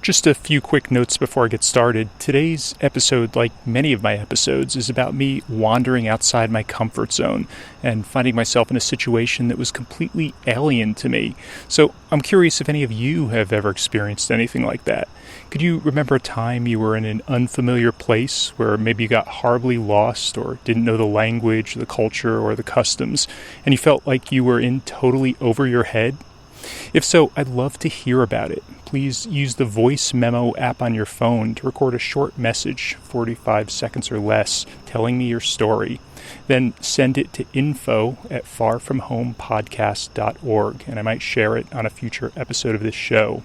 Just a few quick notes before I get started. Today's episode, like many of my episodes, is about me wandering outside my comfort zone and finding myself in a situation that was completely alien to me. So I'm curious if any of you have ever experienced anything like that. Could you remember a time you were in an unfamiliar place where maybe you got horribly lost or didn't know the language, the culture, or the customs, and you felt like you were in totally over your head? If so, I'd love to hear about it. Please use the voice memo app on your phone to record a short message, 45 seconds or less, telling me your story. Then send it to info@farfromhomepodcast.org, and I might share it on a future episode of this show.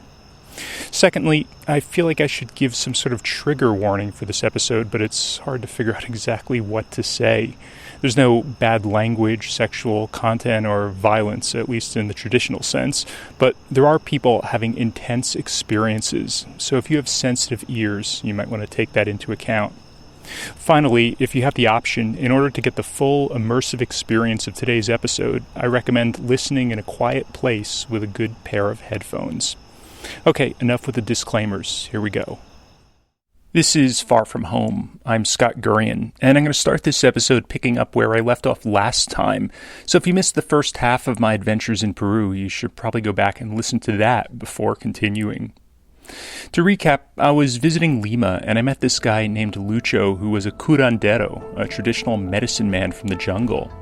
Secondly, I feel like I should give some sort of trigger warning for this episode, but it's hard to figure out exactly what to say. There's no bad language, sexual content, or violence, at least in the traditional sense, but there are people having intense experiences, so if you have sensitive ears, you might want to take that into account. Finally, if you have the option, in order to get the full immersive experience of today's episode, I recommend listening in a quiet place with a good pair of headphones. Okay, enough with the disclaimers. Here we go. This is Far From Home. I'm Scott Gurian, and I'm going to start this episode picking up where I left off last time. So if you missed the first half of my adventures in Peru, you should probably go back and listen to that before continuing. To recap, I was visiting Lima, and I met this guy named Lucho, who was a curandero, a traditional medicine man from the jungle.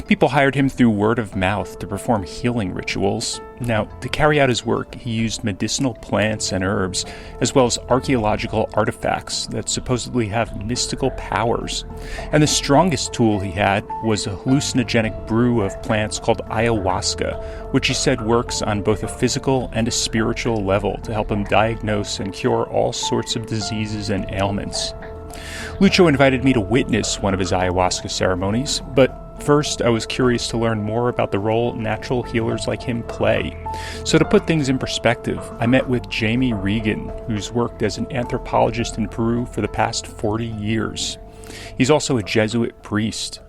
People hired him through word of mouth to perform healing rituals. Now, to carry out his work, he used medicinal plants and herbs, as well as archaeological artifacts that supposedly have mystical powers. And the strongest tool he had was a hallucinogenic brew of plants called Ayahuasca, which he said works on both a physical and a spiritual level to help him diagnose and cure all sorts of diseases and ailments. Lucho invited me to witness one of his ayahuasca ceremonies, but first, I was curious to learn more about the role natural healers like him play. So to put things in perspective, I met with Jamie Regan, who's worked as an anthropologist in Peru for the past 40 years. He's also a Jesuit priest.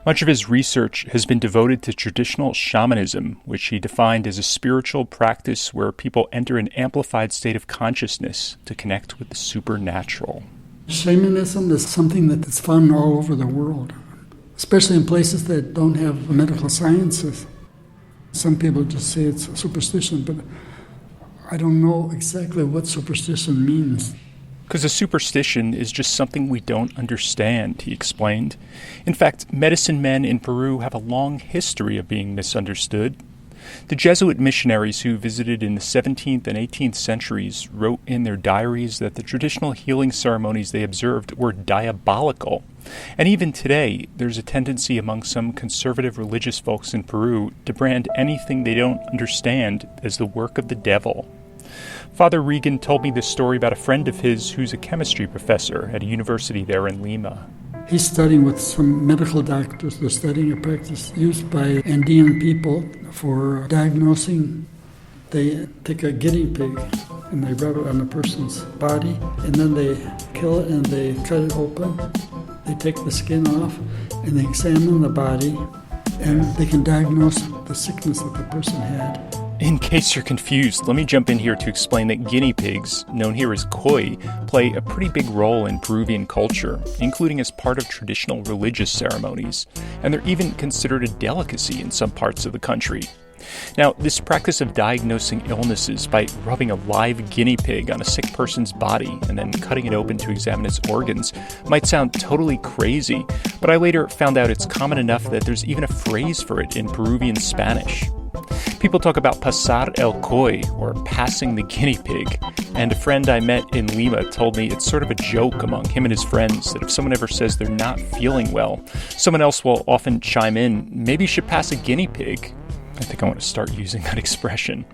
Much of his research has been devoted to traditional shamanism, which he defined as a spiritual practice where people enter an amplified state of consciousness to connect with the supernatural. Shamanism is something that's found all over the world, especially in places that don't have medical sciences. Some people just say it's a superstition, but I don't know exactly what superstition means. Because a superstition is just something we don't understand, he explained. In fact, medicine men in Peru have a long history of being misunderstood. The Jesuit missionaries who visited in the 17th and 18th centuries wrote in their diaries that the traditional healing ceremonies they observed were diabolical. And even today, there's a tendency among some conservative religious folks in Peru to brand anything they don't understand as the work of the devil. Father Regan told me this story about a friend of his who's a chemistry professor at a university there in Lima. He's studying with some medical doctors. They're studying a practice used by Andean people for diagnosing. They take a guinea pig and they rub it on a person's body, and then they kill it and they cut it open. They take the skin off and they examine the body, and they can diagnose the sickness that the person had. In case you're confused, let me jump in here to explain that guinea pigs, known here as koi, play a pretty big role in Peruvian culture, including as part of traditional religious ceremonies, and they're even considered a delicacy in some parts of the country. Now, this practice of diagnosing illnesses by rubbing a live guinea pig on a sick person's body and then cutting it open to examine its organs might sound totally crazy, but I later found out it's common enough that there's even a phrase for it in Peruvian Spanish. People talk about pasar el koi, or passing the guinea pig, and a friend I met in Lima told me it's sort of a joke among him and his friends that if someone ever says they're not feeling well, someone else will often chime in, maybe you should pass a guinea pig. I think I want to start using that expression.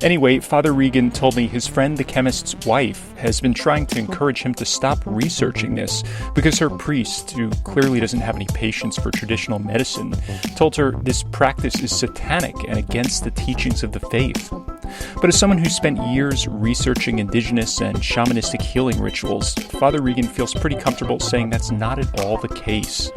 Anyway, Father Regan told me his friend, the chemist's wife, has been trying to encourage him to stop researching this because her priest, who clearly doesn't have any patience for traditional medicine, told her this practice is satanic and against the teachings of the faith. But as someone who spent years researching indigenous and shamanistic healing rituals, Father Regan feels pretty comfortable saying that's not at all the case.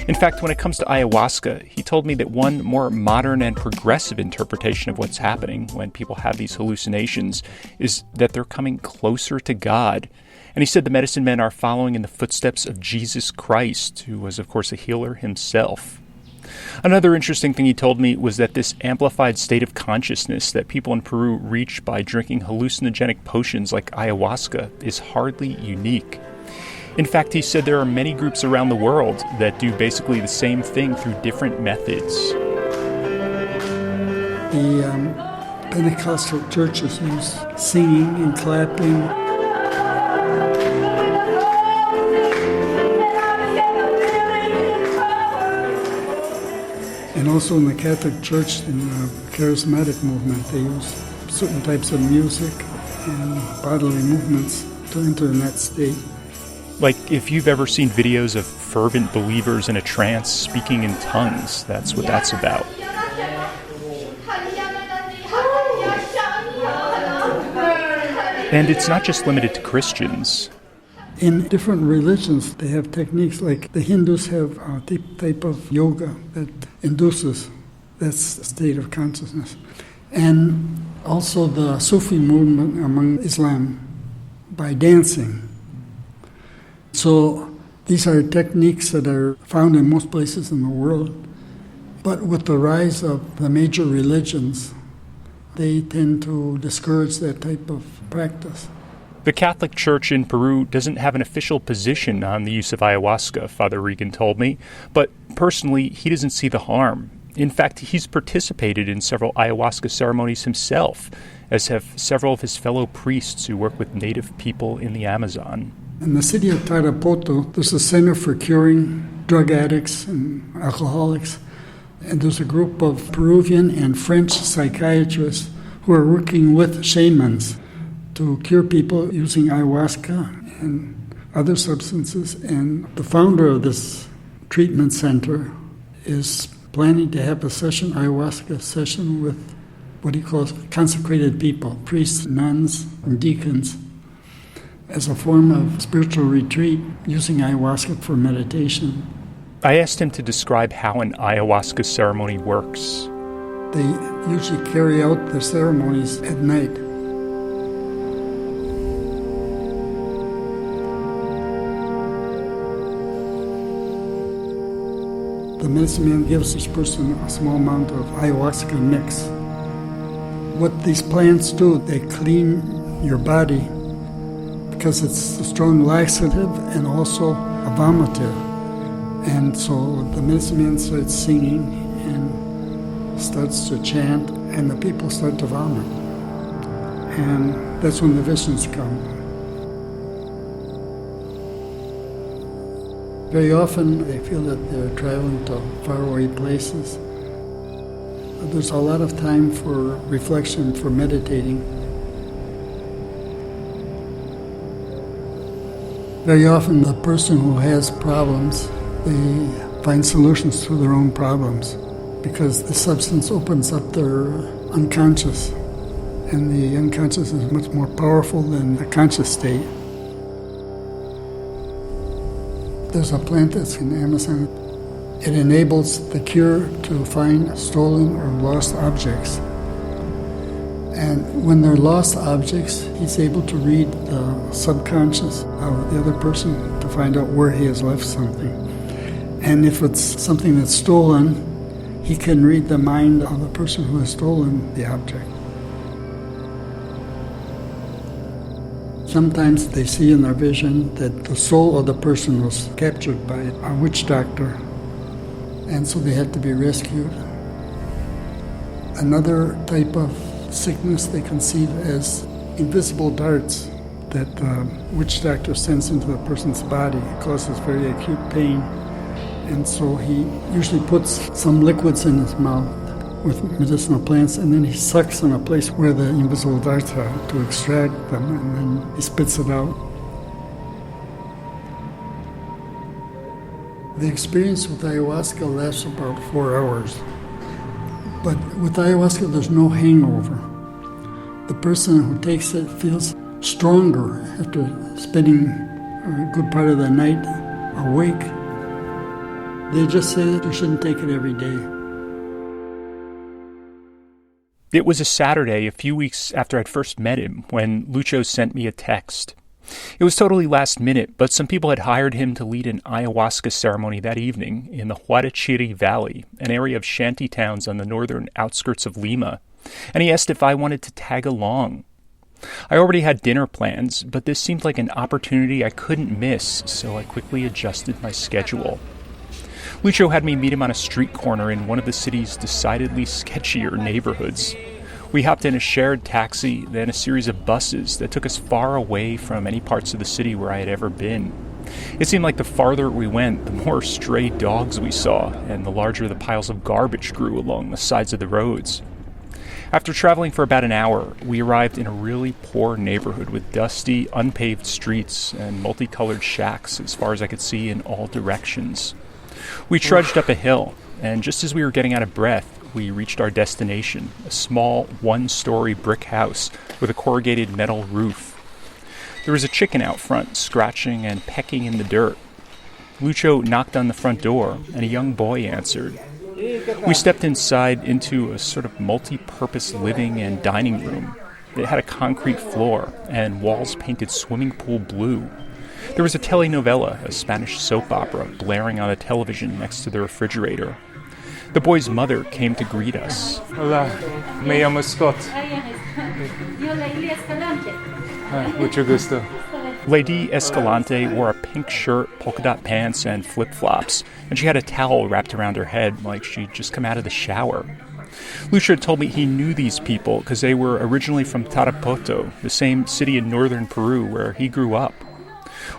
In fact, when it comes to ayahuasca, he told me that one more modern and progressive interpretation of what's happening when people have these hallucinations is that they're coming closer to God. And he said the medicine men are following in the footsteps of Jesus Christ, who was, of course, a healer himself. Another interesting thing he told me was that this amplified state of consciousness that people in Peru reach by drinking hallucinogenic potions like ayahuasca is hardly unique. In fact, he said there are many groups around the world that do basically the same thing through different methods. The Pentecostal churches use singing and clapping. And also in the Catholic Church, in the charismatic movement, they use certain types of music and bodily movements to enter in that state. Like if you've ever seen videos of fervent believers in a trance speaking in tongues, that's what that's about. And it's not just limited to Christians. In different religions, they have techniques like the Hindus have a type of yoga that induces that state of consciousness. And also the Sufi movement among Islam by dancing. So these are techniques that are found in most places in the world. But with the rise of the major religions, they tend to discourage that type of practice. The Catholic Church in Peru doesn't have an official position on the use of ayahuasca, Father Regan told me, but personally, he doesn't see the harm. In fact, he's participated in several ayahuasca ceremonies himself, as have several of his fellow priests who work with native people in the Amazon. In the city of Tarapoto, there's a center for curing drug addicts and alcoholics, and there's a group of Peruvian and French psychiatrists who are working with shamans to cure people using ayahuasca and other substances. And the founder of this treatment center is planning to have a ayahuasca session with what he calls consecrated people, priests, nuns, and deacons, as a form of spiritual retreat using ayahuasca for meditation. I asked him to describe how an ayahuasca ceremony works. They usually carry out the ceremonies at night. The medicine man gives this person a small amount of ayahuasca mix. What these plants do, they clean your body because it's a strong laxative and also a vomitive. And so the medicine man starts singing and starts to chant, and the people start to vomit. And that's when the visions come. Very often they feel that they're traveling to faraway places. There's a lot of time for reflection, for meditating. Very often the person who has problems, they find solutions to their own problems because the substance opens up their unconscious, and the unconscious is much more powerful than the conscious state. There's a plant that's in the Amazon. It enables the cure to find stolen or lost objects. And when they're lost objects, he's able to read the subconscious of the other person to find out where he has left something. And if it's something that's stolen, he can read the mind of the person who has stolen the object. Sometimes they see in their vision that the soul of the person was captured by a witch doctor, and so they had to be rescued. Another type of sickness they conceive as invisible darts that the witch doctor sends into the person's body. It causes very acute pain, and so he usually puts some liquids in his mouth with medicinal plants, and then he sucks in a place where the invisible darts are to extract them, and then he spits it out. The experience with ayahuasca lasts about 4 hours. But with ayahuasca, there's no hangover. The person who takes it feels stronger after spending a good part of the night awake. They just say that you shouldn't take it every day. It was a Saturday a few weeks after I'd first met him when Lucho sent me a text. It was totally last minute, but some people had hired him to lead an ayahuasca ceremony that evening in the Huadachiri Valley, an area of shanty towns on the northern outskirts of Lima, and he asked if I wanted to tag along. I already had dinner plans, but this seemed like an opportunity I couldn't miss, so I quickly adjusted my schedule. Lucho had me meet him on a street corner in one of the city's decidedly sketchier neighborhoods. We hopped in a shared taxi, then a series of buses that took us far away from any parts of the city where I had ever been. It seemed like the farther we went, the more stray dogs we saw, and the larger the piles of garbage grew along the sides of the roads. After traveling for about an hour, we arrived in a really poor neighborhood with dusty, unpaved streets and multicolored shacks as far as I could see in all directions. We trudged up a hill, and just as we were getting out of breath, we reached our destination, a small one-story brick house with a corrugated metal roof. There was a chicken out front, scratching and pecking in the dirt. Lucho knocked on the front door, and a young boy answered. We stepped inside into a sort of multi-purpose living and dining room. It had a concrete floor and walls painted swimming pool blue. There was a telenovela, a Spanish soap opera, blaring on a television next to the refrigerator. The boy's mother came to greet us. Hola, me llamo Scott. Mucho gusto. Lady Escalante wore a pink shirt, polka dot pants, and flip-flops, and she had a towel wrapped around her head like she'd just come out of the shower. Lucho told me he knew these people because they were originally from Tarapoto, the same city in northern Peru where he grew up.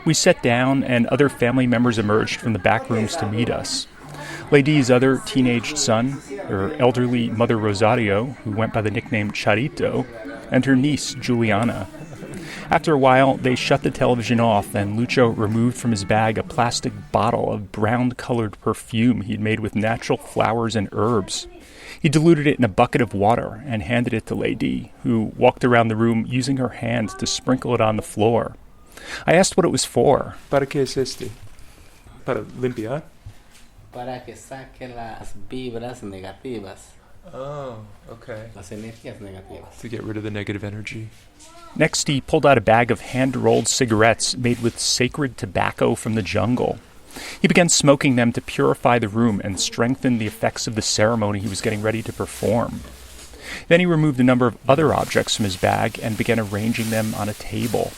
We sat down, and other family members emerged from the back rooms to meet us. Lady's other teenaged son, her elderly mother Rosario, who went by the nickname Charito, and her niece Juliana. After a while, they shut the television off, and Lucho removed from his bag a plastic bottle of brown-colored perfume he'd made with natural flowers and herbs. He diluted it in a bucket of water and handed it to Lady, who walked around the room using her hand to sprinkle it on the floor. I asked what it was for. ¿Para qué es este? Para limpiar? Para que saque las vibras negativas. Oh, okay. Las energías negativas. To get rid of the negative energy. Next, he pulled out a bag of hand-rolled cigarettes made with sacred tobacco from the jungle. He began smoking them to purify the room and strengthen the effects of the ceremony he was getting ready to perform. Then he removed a number of other objects from his bag and began arranging them on a table.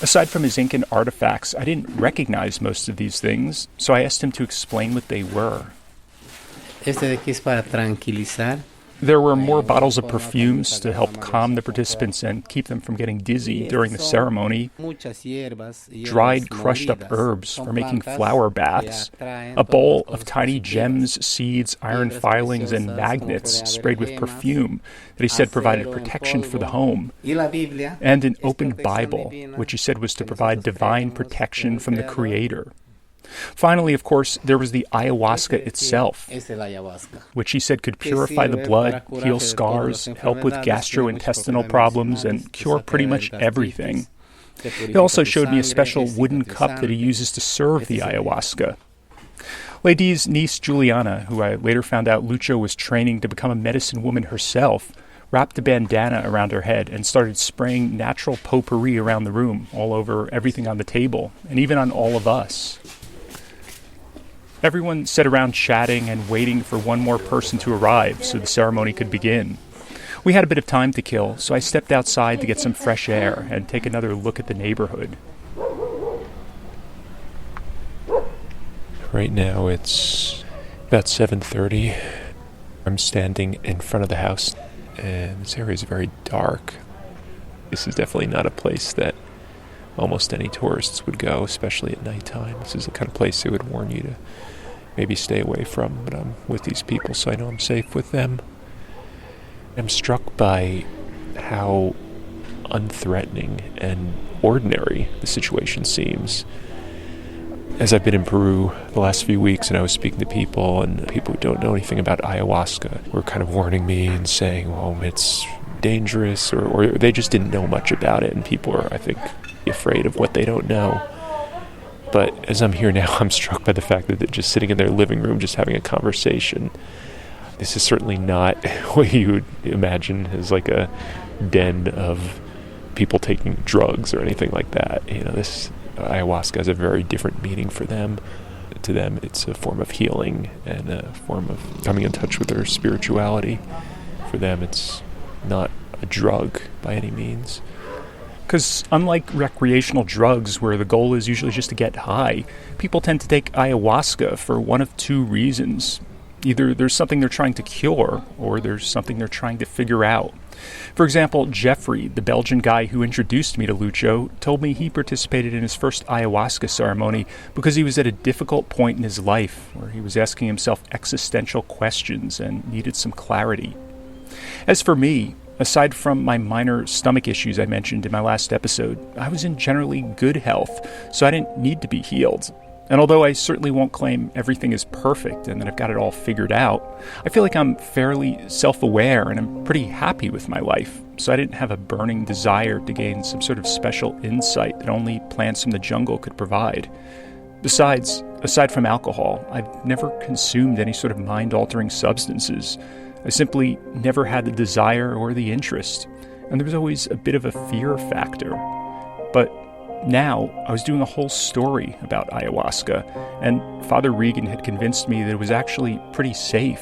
Aside from his Incan artifacts, I didn't recognize most of these things, so I asked him to explain what they were. Este de aquí es para tranquilizar. There were more bottles of perfumes to help calm the participants and keep them from getting dizzy during the ceremony, dried crushed up herbs for making flower baths, a bowl of tiny gems, seeds, iron filings, and magnets sprayed with perfume that he said provided protection for the home, and an open Bible, which he said was to provide divine protection from the Creator. Finally, of course, there was the ayahuasca itself, which he said could purify the blood, heal scars, help with gastrointestinal problems, and cure pretty much everything. He also showed me a special wooden cup that he uses to serve the ayahuasca. Lady's niece Juliana, who I later found out Lucho was training to become a medicine woman herself, wrapped a bandana around her head and started spraying natural potpourri around the room, all over everything on the table, and even on all of us. Everyone sat around chatting and waiting for one more person to arrive so the ceremony could begin. We had a bit of time to kill, so I stepped outside to get some fresh air and take another look at the neighborhood. Right now it's about 7:30. I'm standing in front of the house, and this area is very dark. This is definitely not a place that almost any tourists would go, especially at nighttime. This is the kind of place they would warn you to maybe stay away from, but I'm with these people, so I know I'm safe with them. I'm struck by how unthreatening and ordinary the situation seems. As I've been in Peru the last few weeks and I was speaking to people, and people who don't know anything about ayahuasca were kind of warning me and saying, well, it's dangerous, or they just didn't know much about it, and people are, I think, afraid of what they don't know. But as I'm here now, I'm struck by the fact that they're just sitting in their living room, just having a conversation. This is certainly not what you would imagine as like a den of people taking drugs or anything like that. This ayahuasca has a very different meaning for them. To them, it's a form of healing and a form of coming in touch with their spirituality. For them, it's not a drug by any means. Because unlike recreational drugs where the goal is usually just to get high, people tend to take ayahuasca for one of two reasons. Either there's something they're trying to cure, or there's something they're trying to figure out. For example, Jeffrey, the Belgian guy who introduced me to Lucho, told me he participated in his first ayahuasca ceremony because he was at a difficult point in his life where he was asking himself existential questions and needed some clarity. As for me, aside from my minor stomach issues I mentioned in my last episode, I was in generally good health, so I didn't need to be healed. And although I certainly won't claim everything is perfect and that I've got it all figured out, I feel like I'm fairly self-aware and I'm pretty happy with my life, so I didn't have a burning desire to gain some sort of special insight that only plants from the jungle could provide. Besides, aside from alcohol, I've never consumed any sort of mind-altering substances. I simply never had the desire or the interest, and there was always a bit of a fear factor. But now, I was doing a whole story about ayahuasca, and Father Regan had convinced me that it was actually pretty safe.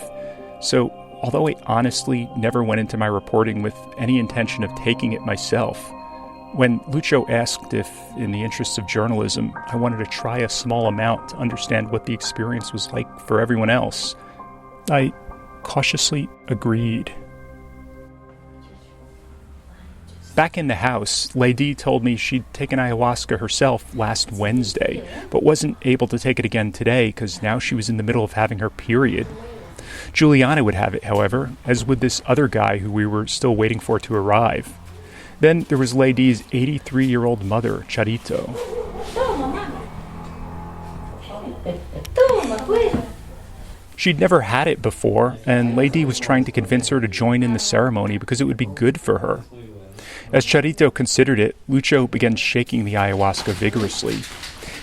So, although I honestly never went into my reporting with any intention of taking it myself, when Lucho asked if, in the interests of journalism, I wanted to try a small amount to understand what the experience was like for everyone else, I cautiously agreed. Back in the house, Lady told me she'd taken ayahuasca herself last Wednesday, but wasn't able to take it again today because now she was in the middle of having her period. Juliana would have it, however, as would this other guy who we were still waiting for to arrive. Then there was Lady's 83-year-old mother, Charito. She'd never had it before, and Lady was trying to convince her to join in the ceremony because it would be good for her. As Charito considered it, Lucho began shaking the ayahuasca vigorously.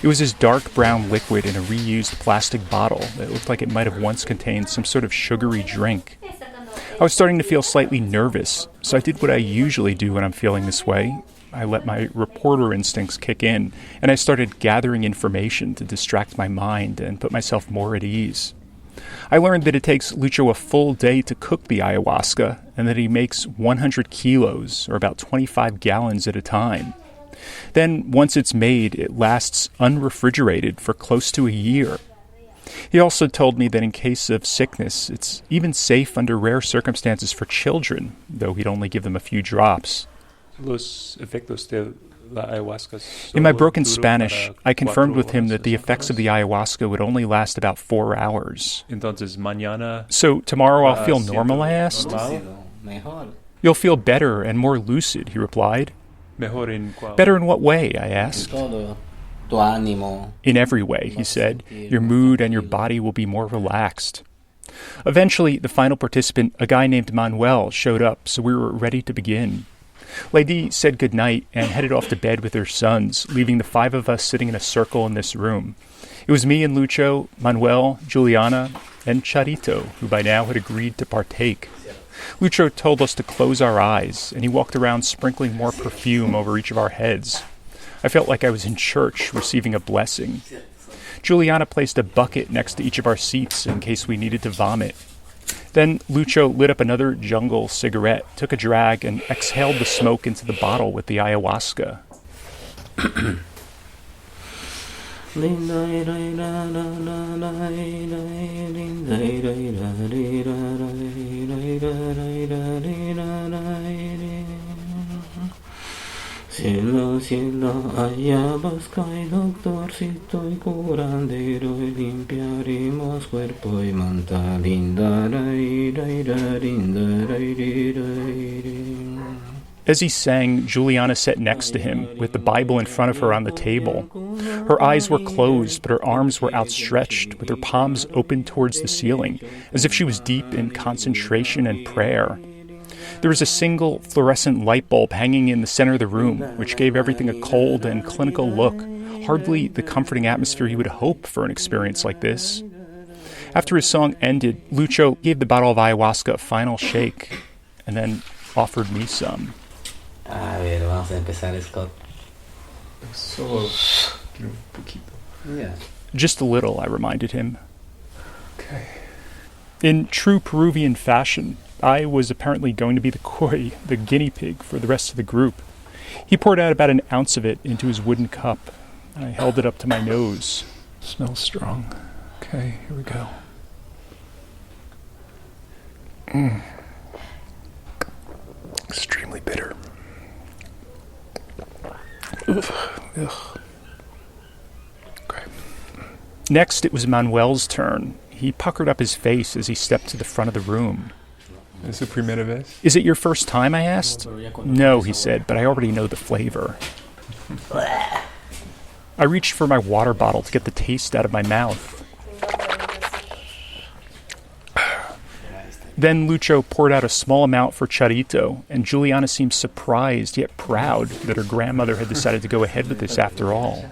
It was this dark brown liquid in a reused plastic bottle that looked like it might have once contained some sort of sugary drink. I was starting to feel slightly nervous, so I did what I usually do when I'm feeling this way. I let my reporter instincts kick in, and I started gathering information to distract my mind and put myself more at ease. I learned that it takes Lucho a full day to cook the ayahuasca, and that he makes 100 kilos, or about 25 gallons at a time. Then, once it's made, it lasts unrefrigerated for close to a year. He also told me that in case of sickness, it's even safe under rare circumstances for children, though he'd only give them a few drops. Los efectos de la ayahuasca. In my broken Spanish, I confirmed with him that the effects of the ayahuasca would only last about 4 hours. Entonces, mañana. So tomorrow I'll feel normal, I asked. You'll feel better and more lucid, he replied. Mejor en cuál? Better in what way, I asked. In every way, he said. Your mood and your body will be more relaxed. Eventually, the final participant, a guy named Manuel, showed up, so we were ready to begin. Lady said goodnight and headed off to bed with her sons, leaving the 5 of us sitting in a circle in this room. It was me and Lucho, Manuel, Juliana, and Charito, who by now had agreed to partake. Lucho told us to close our eyes, and he walked around sprinkling more perfume over each of our heads. I felt like I was in church, receiving a blessing. Juliana placed a bucket next to each of our seats in case we needed to vomit. Then Lucho lit up another jungle cigarette, took a drag, and exhaled the smoke into the bottle with the ayahuasca. Cielo, cielo, ayahuasca y doctorcito y curandero y limpiaremos cuerpo y manta linda, As he sang, Juliana sat next to him, with the Bible in front of her on the table. Her eyes were closed, but her arms were outstretched, with her palms open towards the ceiling, as if she was deep in concentration and prayer. There was a single fluorescent light bulb hanging in the center of the room, which gave everything a cold and clinical look, hardly the comforting atmosphere you would hope for an experience like this. After his song ended, Lucho gave the bottle of ayahuasca a final shake, and then offered me some. A ver, vamos a empezar, Scott. Solo quiero un poquito. Yeah. Just a little, I reminded him. Okay. In true Peruvian fashion, I was apparently going to be the koi, the guinea pig, for the rest of the group. He poured out about an ounce of it into his wooden cup. I held it up to my nose. Smells strong. Okay, here we go. Extremely bitter. Ugh. Okay. Next, it was Manuel's turn. He puckered up his face as he stepped to the front of the room. ¿Es su primera vez? Is it your first time, I asked? No, he said, but I already know the flavor. I reached for my water bottle to get the taste out of my mouth. Then Lucho poured out a small amount for Charito, and Juliana seemed surprised yet proud that her grandmother had decided to go ahead with this after all.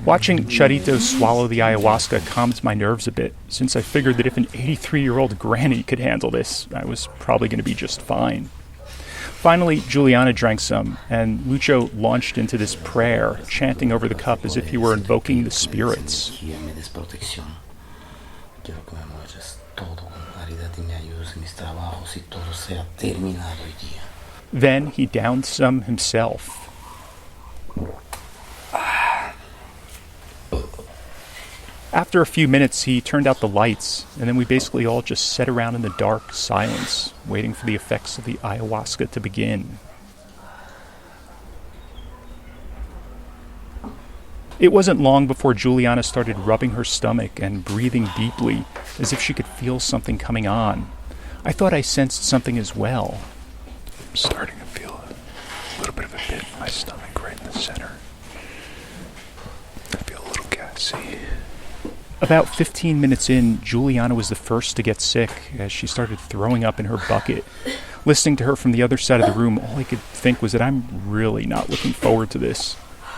Watching Charito swallow the ayahuasca calmed my nerves a bit, since I figured that if an 83-year-old granny could handle this, I was probably going to be just fine. Finally, Juliana drank some, and Lucho launched into this prayer, chanting over the cup as if he were invoking the spirits. Quiero que me muestres todo con claridad y me ayudes en mis trabajos y todo sea terminado hoy día. Then he downed some himself. After a few minutes, he turned out the lights, and then we basically all just sat around in the dark silence, waiting for the effects of the ayahuasca to begin. It wasn't long before Juliana started rubbing her stomach and breathing deeply, as if she could feel something coming on. I thought I sensed something as well. I'm starting to feel a little bit of a pit in my stomach right in the center. I feel a little gassy. About 15 minutes in, Juliana was the first to get sick, as she started throwing up in her bucket. Listening to her from the other side of the room, all I could think was that I'm really not looking forward to this.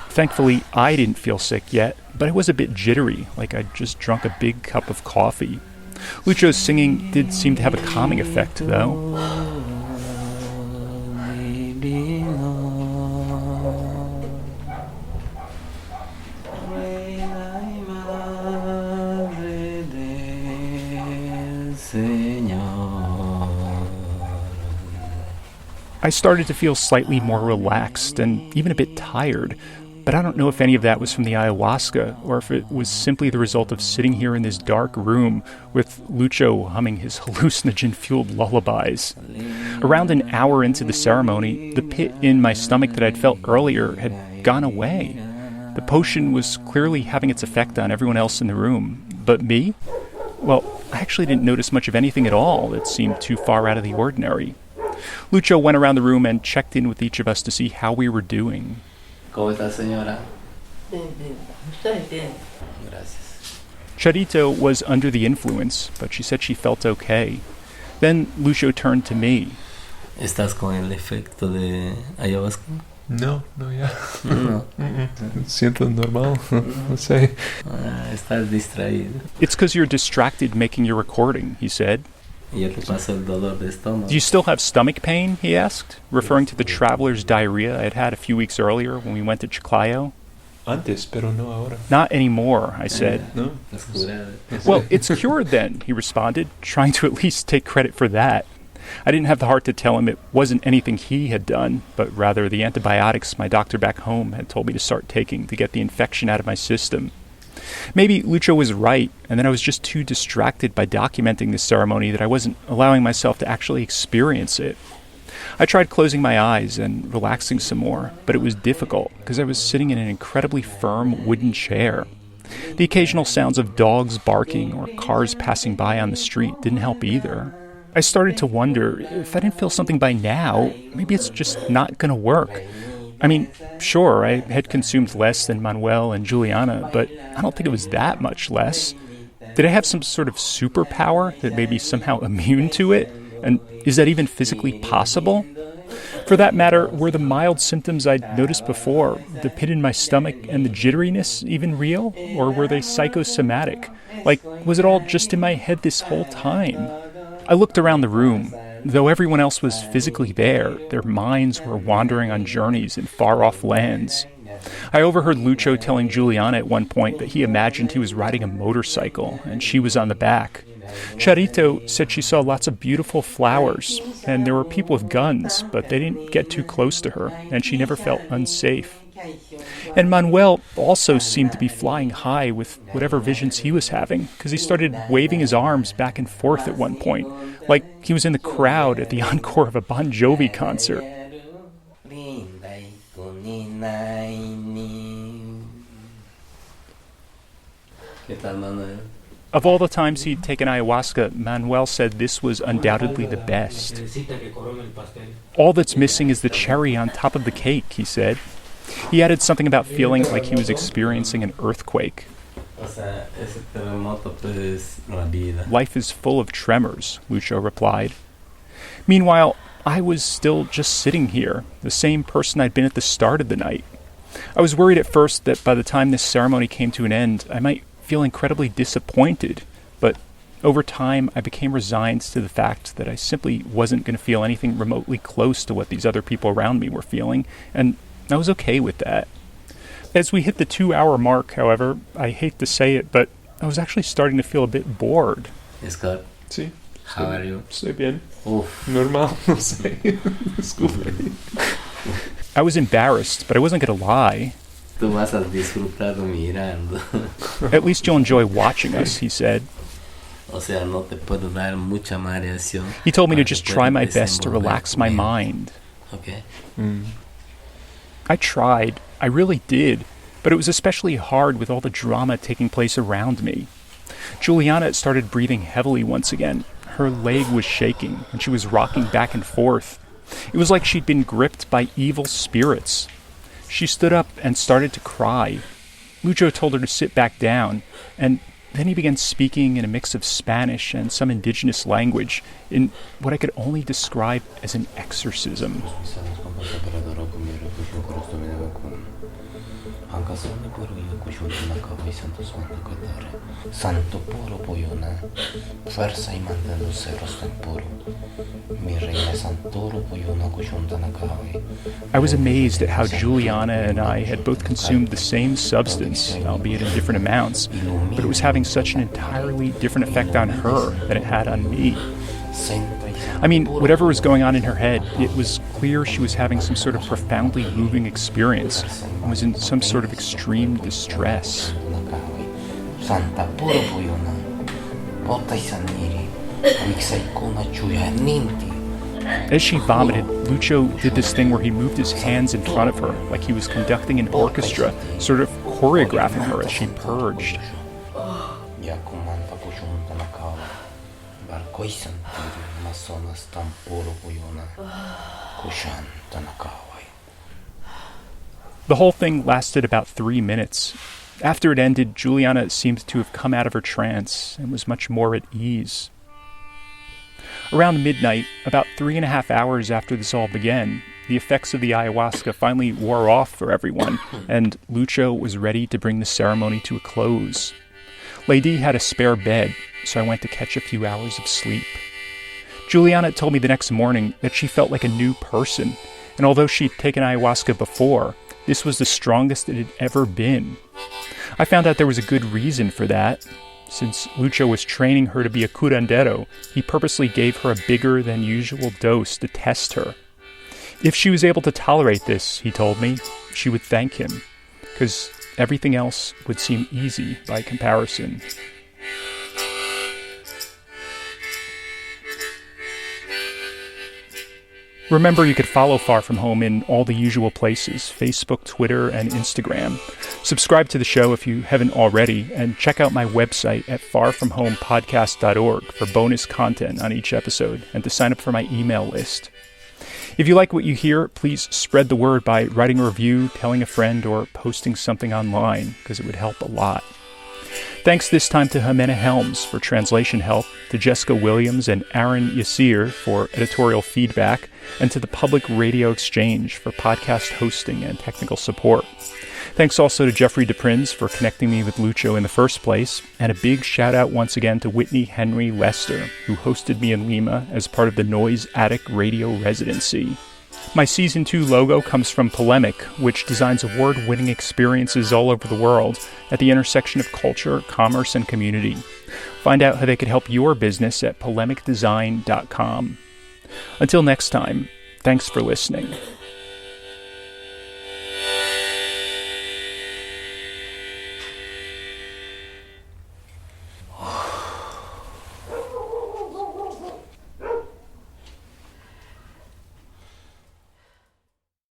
Thankfully, I didn't feel sick yet, but I was a bit jittery, like I'd just drunk a big cup of coffee. Lucho's singing did seem to have a calming effect, though. I started to feel slightly more relaxed and even a bit tired, but I don't know if any of that was from the ayahuasca or if it was simply the result of sitting here in this dark room with Lucho humming his hallucinogen-fueled lullabies. Around an hour into the ceremony, the pit in my stomach that I'd felt earlier had gone away. The potion was clearly having its effect on everyone else in the room. But me? Well, I actually didn't notice much of anything at all that seemed too far out of the ordinary. Lucho went around the room and checked in with each of us to see how we were doing. ¿Cómo está, señora? Bien. Estoy bien. Gracias. Charito was under the influence, but she said she felt okay. Then Lucio turned to me. ¿Estás con el efecto de ayahuasca? No, ya. No. Siento normal. No sé. Estás distraído. It's because you're distracted making your recording, he said. ¿Ya te pasó el dolor de estómago? Do you still have stomach pain, he asked, referring to the traveler's diarrhea I had had a few weeks earlier when we went to Chiclayo. Antes, pero no ahora. Not anymore, I said. No. Estás curado. Well, it's cured then, he responded, trying to at least take credit for that. I didn't have the heart to tell him it wasn't anything he had done, but rather the antibiotics my doctor back home had told me to start taking to get the infection out of my system. Maybe Lucho was right, and then I was just too distracted by documenting this ceremony that I wasn't allowing myself to actually experience it. I tried closing my eyes and relaxing some more, but it was difficult because I was sitting in an incredibly firm wooden chair. The occasional sounds of dogs barking or cars passing by on the street didn't help either. I started to wonder, if I didn't feel something by now, maybe it's just not going to work. I mean, sure, I had consumed less than Manuel and Juliana, but I don't think it was that much less. Did I have some sort of superpower that made me somehow immune to it? And is that even physically possible? For that matter, were the mild symptoms I'd noticed before, the pit in my stomach and the jitteriness, even real? Or were they psychosomatic? Like, was it all just in my head this whole time? I looked around the room. Though everyone else was physically there, their minds were wandering on journeys in far-off lands. I overheard Lucho telling Juliana at one point that he imagined he was riding a motorcycle and she was on the back. Charito said she saw lots of beautiful flowers, and there were people with guns, but they didn't get too close to her, and she never felt unsafe. And Manuel also seemed to be flying high with whatever visions he was having, because he started waving his arms back and forth at one point, like he was in the crowd at the encore of a Bon Jovi concert. Of all the times he'd taken ayahuasca, Manuel said this was undoubtedly the best. All that's missing is the cherry on top of the cake, he said. He added something about feeling like he was experiencing an earthquake. Life is full of tremors, Lucho replied. Meanwhile, I was still just sitting here, the same person I'd been at the start of the night. I was worried at first that by the time this ceremony came to an end, I might feel incredibly disappointed, but over time I became resigned to the fact that I simply wasn't going to feel anything remotely close to what these other people around me were feeling, and I was okay with that. As we hit the 2-hour mark, however, I hate to say it, but I was actually starting to feel a bit bored. Scott, Sí. how are you? Estoy bien. Uf. Normal, no sé. Disculpe. I was embarrassed, but I wasn't going to lie. Tú vas a disfrutar mirando. At least you'll enjoy watching us, he said. O sea, no te puedo dar mucha mareación. He told me to just try my best to relax my mind. Okay. I tried. I really did. But it was especially hard with all the drama taking place around me. Juliana started breathing heavily once again. Her leg was shaking, and she was rocking back and forth. It was like she'd been gripped by evil spirits. She stood up and started to cry. Lucho told her to sit back down, and then he began speaking in a mix of Spanish and some indigenous language in what I could only describe as an exorcism. Santo puro poyona, fuerza y mantendo ceros tan puro. Mi reina santoro poyona kushunta nakawe. I was amazed at how Juliana and I had both consumed the same substance, albeit in different amounts, but it was having such an entirely different effect on her than it had on me. I mean, whatever was going on in her head, it was clear she was having some sort of profoundly moving experience and was in some sort of extreme distress. Santa puro poyona, potai saniri, wiksaikona chuya ninti. As she vomited, Lucho did this thing where he moved his hands in front of her, like he was conducting an orchestra, sort of choreographing her as she purged. The whole thing lasted about 3 minutes. After it ended, Juliana seemed to have come out of her trance and was much more at ease. Around midnight, about 3.5 hours after this all began, the effects of the ayahuasca finally wore off for everyone, and Lucho was ready to bring the ceremony to a close. Lady had a spare bed, so I went to catch a few hours of sleep. Juliana told me the next morning that she felt like a new person, and although she'd taken ayahuasca before, this was the strongest it had ever been. I found out there was a good reason for that. Since Lucho was training her to be a curandero, he purposely gave her a bigger than usual dose to test her. If she was able to tolerate this, he told me, she would thank him, because everything else would seem easy by comparison. Remember, you could follow Far From Home in all the usual places, Facebook, Twitter, and Instagram. Subscribe to the show if you haven't already, and check out my website at farfromhomepodcast.org for bonus content on each episode and to sign up for my email list. If you like what you hear, please spread the word by writing a review, telling a friend, or posting something online, because it would help a lot. Thanks this time to Jimena Helms for translation help, to Jessica Williams and Aaron Yassir for editorial feedback, and to the Public Radio Exchange for podcast hosting and technical support. Thanks also to Jeffrey DePrinz for connecting me with Lucho in the first place, and a big shout out once again to Whitney Henry Lester, who hosted me in Lima as part of the Noise Attic Radio residency. My Season 2 logo comes from Polemic, which designs award-winning experiences all over the world at the intersection of culture, commerce, and community. Find out how they could help your business at polemicdesign.com. Until next time, thanks for listening.